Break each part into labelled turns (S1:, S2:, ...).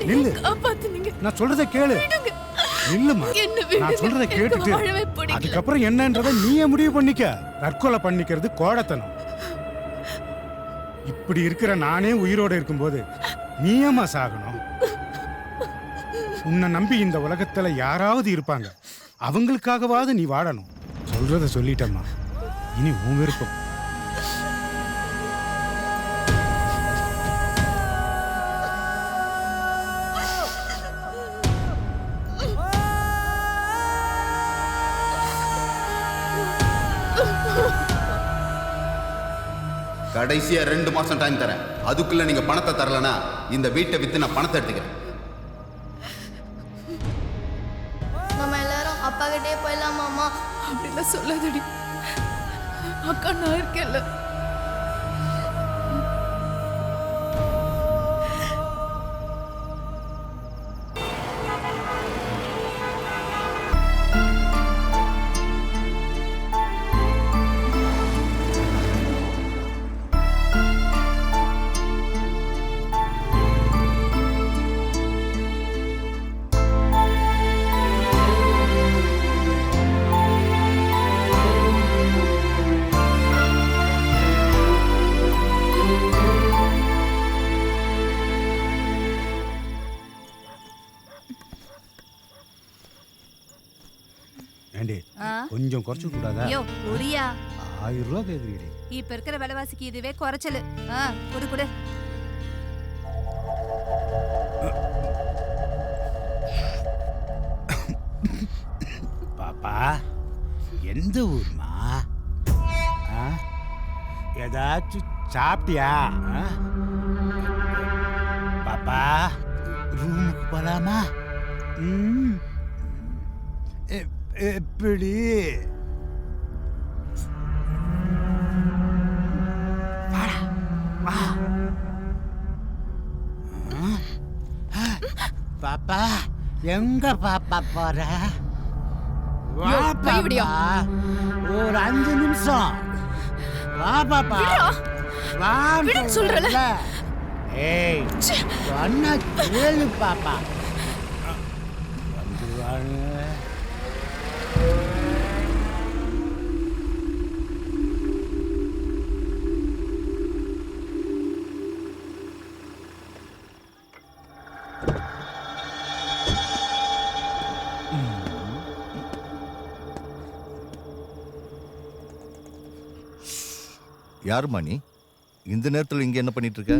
S1: நில்லு.
S2: காப்பாத்துனீங்க.
S1: நான் சொல்றத கேளு.
S2: விடுங்க.
S1: நில்லுமா.
S2: என்ன விடுங்க.
S1: நான் சொல்றத
S2: எனக்கு
S1: கேட்டுட்டு
S2: வாழவே பிடிக்கல.
S1: அதுக்கப்புறம் என்னன்றதை நீயே முடிவு பண்ணிக்க. தற்கொலை பண்ணிக்கிறது கோடத்தனம். இப்படி இருக்கிற நானே உயிரோட இருக்கும்போது நீ ஏம்மா சாகணும்? உன்னை நம்பி இந்த உலகத்துல யாராவது இருப்பாங்க. அவங்களுக்காகவாவது நீ வாழணும். சொல்றத சொல்லிட்டம்மா. இனி உன் விருப்பம்.
S3: கடைசியா 2 மாசம் டைம் தரேன். அதுக்குள்ள நீங்க பணத்தை தரலனா இந்த வீட்டை வித்து நான் பணத்தை எடுத்துக்கிறேன்.
S4: நம்ம எல்லாரும் அப்பா கிட்டே போயிடலாம் மாமா.
S2: அப்படிலாம் சொல்லாதடி. அக்கா நான் இருக்கேன்ல.
S1: கொஞ்சம் குறைச்சு கூடாதா?
S5: ஐயோ புரியா
S1: 1000 ரூபா கேக்குறீங்க.
S5: இப்ப இருக்கிற விலைவாசிக்கு இதுவே குறைச்சல். குடு குடு.
S1: பாப்பா எந்த ஊர்மா? ஏதாச்சும் சாப்பிட்டியா? பாப்பா ரூமுக்கு போலாமா? எப்படி? பாப்பா எங்க பாப்பா போற? ஒரு 5 நிமிஷம் வா பாப்பா. வா
S2: சொல்றல.
S1: ஏய் சொன்னா கேளு பாப்பா. வந்துருவாங்க.
S6: யாருமா நீ? இந்த நேரத்தில் இங்க என்ன பண்ணிட்டு இருக்க?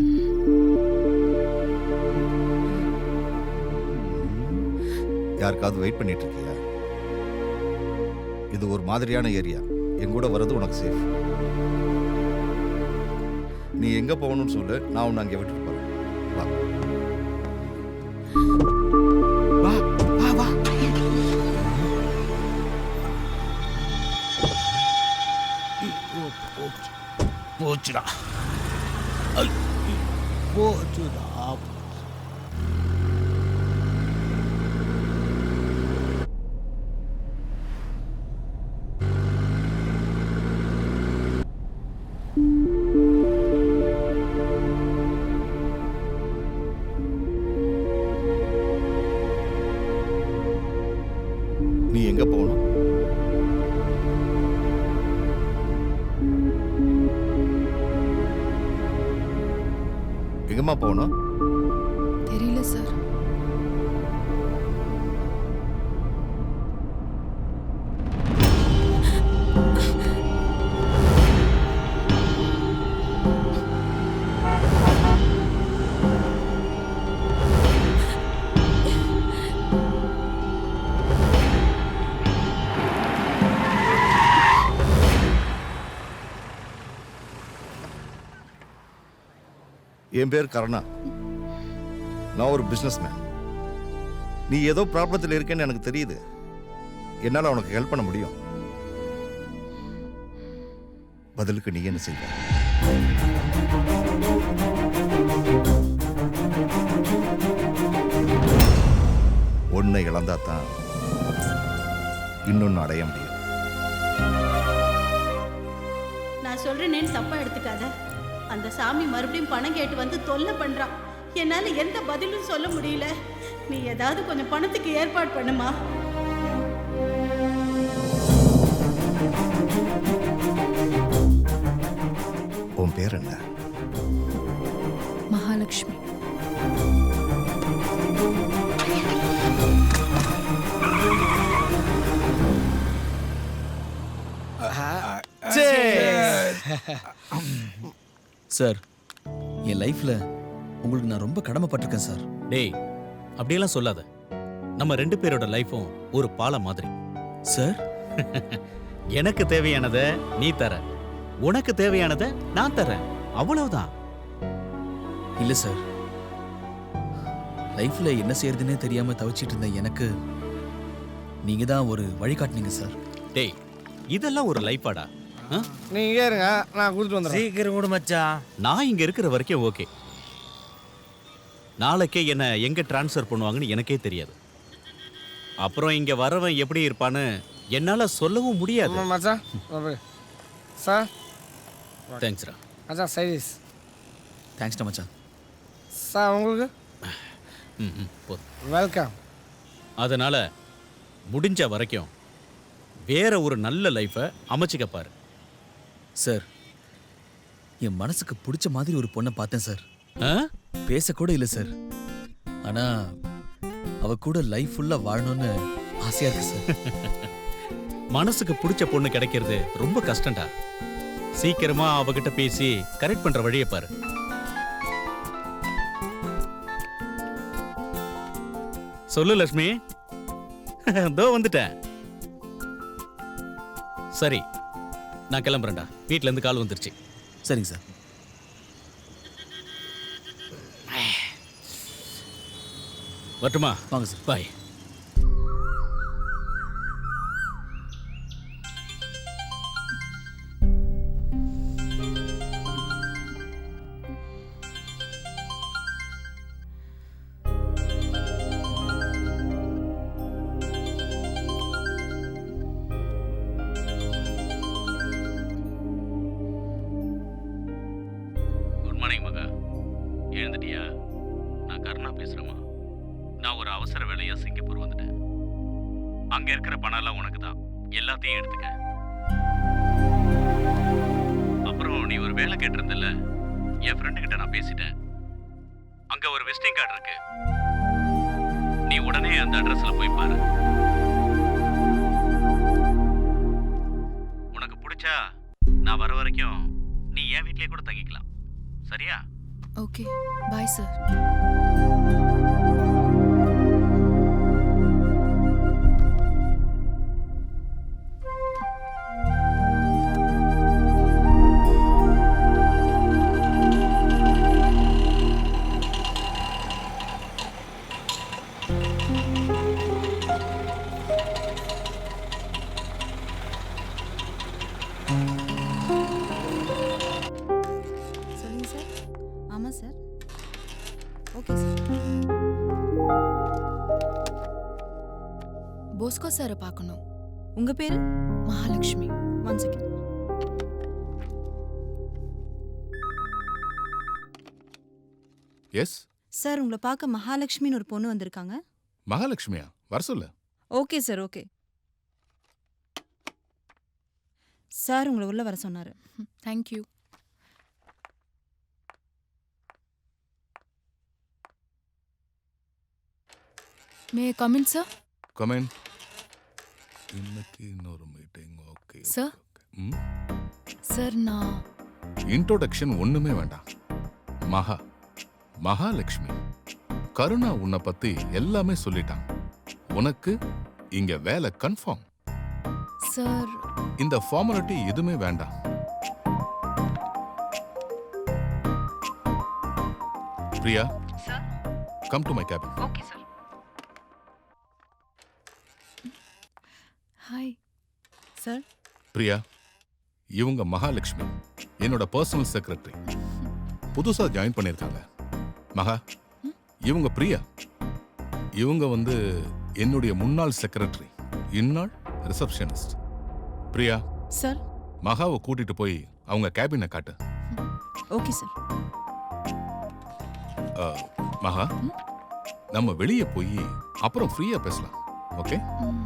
S6: யாருக்காவது வெயிட் பண்ணிட்டு இருக்கியா? இது ஒரு மாதிரியான ஏரியா. என் கூட வர்றது உனக்கு சேஃப். நீ எங்க போகணும்னு சொல்லு, நான் உன்னை அங்கே விட்டுட்டு போறேன். வா
S1: வா வா வா. போச்சுடா. போச்சுடா.
S6: நீ எங்க போகணும்? எங்கம்மா போகணும்?
S2: தெரியல சார்.
S6: என் பேர் கருணா. நான் ஒரு பிஸ்னஸ் மேன். நீ ஏதோ ப்ராப்ளத்தில் இருக்கேன்னு எனக்கு தெரியுது. என்னால் உனக்கு ஹெல்ப் பண்ண முடியும். பதிலுக்கு நீ என்ன செய்ய? ஒன்றை இழந்தாதான் இன்னொன்னு அடைய முடியும்.
S7: நான் சொல்றேன்னு தப்பா எடுத்துக்காத. அந்த சாமி மறுபடியும் பணம் கேட்டு வந்து தொல்லை பண்றான். என்னால எந்த பதிலும் சொல்ல முடியல. நீ ஏதாவது கொஞ்சம் பணத்துக்கு ஏற்பாடு பண்ணுமா.
S6: உன் பேர் என்ன?
S2: மகாலட்சுமி.
S8: சார், என் லைஃப்ல உங்களுக்கு நான் ரொம்ப கடமைப்பட்டிருக்கேன் சார்.
S9: டேய், அப்படியெல்லாம் சொல்லாத. நம்ம 2 பேரோட லைஃபும் ஒரு பாலம் மாதிரி.
S8: சார்,
S9: எனக்கு தேவையானதை நீ தர, உனக்கு தேவையானதை நான் தரேன், அவ்வளவுதான்.
S8: இல்ல சார், லைஃப்ல என்ன செய்யறதுன்னே தெரியாம தவிச்சிட்டு இருந்த எனக்கு நீங்க தான் ஒரு வழிகாட்டினீங்க சார்.
S9: டேய், இதெல்லாம் ஒரு லைஃபாடா?
S10: நீங்க இருங்க, நான் கொடுத்துட்டு வந்துடுறேன்.
S11: சீக்கிரம் கூட மச்சான்.
S9: நான் இங்க இருக்கிற வரைக்கும் ஓகே. நாளைக்கே என்ன எங்க டிரான்ஸ்ஃபர் பண்ணுவாங்கன்னு எனக்கே தெரியாது. அப்புறம் இங்க வரவன் எப்படி இருப்பான்னு என்னால சொல்லவும் முடியாது.
S10: மச்சான் சார்.
S9: தேங்க்ஸ்ரா.
S10: மச்சான் சைடிஸ்.
S8: தேங்க்ஸ்டா மச்சான்.
S10: சார் உங்களுக்கு
S9: போதும்.
S10: வெல்கம்.
S9: அதனால முடிஞ்ச வரைக்கும் வேற ஒரு நல்ல லைஃபை அமைச்சிக்க பாரு.
S8: சார், என் மனசுக்கு பிடிச்ச மாதிரி ஒரு பொண்ணை பார்த்தேன் சார்.
S9: ஆ?
S8: பேசக்கூட இல்லை சார். ஆனா அவ கூட லைஃப் ஃபுல்லா வாழணும்னு ஆசையா இருக்கு சார்.
S9: மனசுக்கு பிடிச்ச பொண்ணு கிடைக்கிறது ரொம்ப கஷ்டம்டா. சீக்கிரமா அவகிட்ட பேசி கரெக்ட் பண்ற வழியை பாரு. சொல்லு லட்சுமி. தோ வந்துட்டேன். சரி, நான் கிளம்புறேன்டா. வீட்ல இருந்து கால் வந்துருச்சு.
S8: சரிங்க சார்.
S9: வரட்டுமா?
S8: வாங்க சார்.
S9: பாய். குட் மார்னிங் மகா. எழுந்துட்டியா? நான் கருணா பேசுறேம்மா. நான் ஒரு அவசர வேலையா சிங்கப்பூர் வந்துட்டேன். அங்க இருக்கிற பணம்லாம் உனக்கு தான். எல்லாத்தையும் எடுத்துக்க. அப்புறம் நீ ஒரு வேலை கேட்டிருந்தல, என் ஃப்ரெண்டு கிட்ட நான் பேசிட்டேன். அங்க ஒரு விசிட்டிங் கார்டு இருக்கு. நீ உடனே அந்த அட்ரஸ்ல போய் பாரு. உனக்கு பிடிச்சா நான் வர வரைக்கும் நீ என் வீட்லயே கூட தங்கிக்கலாம். சரியா?
S2: Okay, bye sir.
S5: சொல்லுங்க சார். ஆமா சார். Okay sir.
S2: போஸ்கோ சாரை பார்க்கணும்.
S5: உங்க பேரு?
S2: மகாலட்சுமி.
S5: 1 செகண்ட்.
S12: எஸ்
S5: சார், உங்களை பார்க்க மகாலட்சுமின்னு ஒரு பொண்ணு வந்திருக்காங்க.
S12: மகாலட்சுமியா? வர சொல்லு.
S5: Okay sir, okay. சார் உங்களை உள்ள வர சொன்னாரு.
S2: Thank you. May come in sir?
S12: Comment. இன்னைக்கு இன்னொரு மீட்டிங். Okay
S2: sir. சார், நான்
S12: இன்ட்ரோடக்ஷன் ஒண்ணுமே வேண்டாம். மகாலட்சுமி. கருணா உன்னை பத்தி எல்லாமே சொல்லிட்டான். உனக்கு இங்க வேலை கன்ஃபார்ம்.
S2: சார்,
S12: இந்த ஃபார்மாலிட்டி எதுவுமே வேண்டாம். Priya, come to my cabin.
S5: Okay sir.
S2: Hi
S5: sir.
S12: Priya, இவங்க மகாலட்சுமி, என்னோட பர்சனல் செக்ரட்டரி. புதுசா ஜாயின் பண்ணிருக்காங்க. மகா, இவங்க பிரியா. இவங்க என்னுடைய முன்னாள் செக்ரட்டரி, இந்நாள் ரிசப்ஷனிஸ்ட். பிரியா
S5: சார்.
S12: மகாவை கூட்டிட்டு போய் அவங்க கேபினை காட்டு.
S5: Okay sir.
S12: மகா நம்ம வெளியே போய் அப்புறம் ஃப்ரீயா பேசலாம் ஓகே
S2: ம்.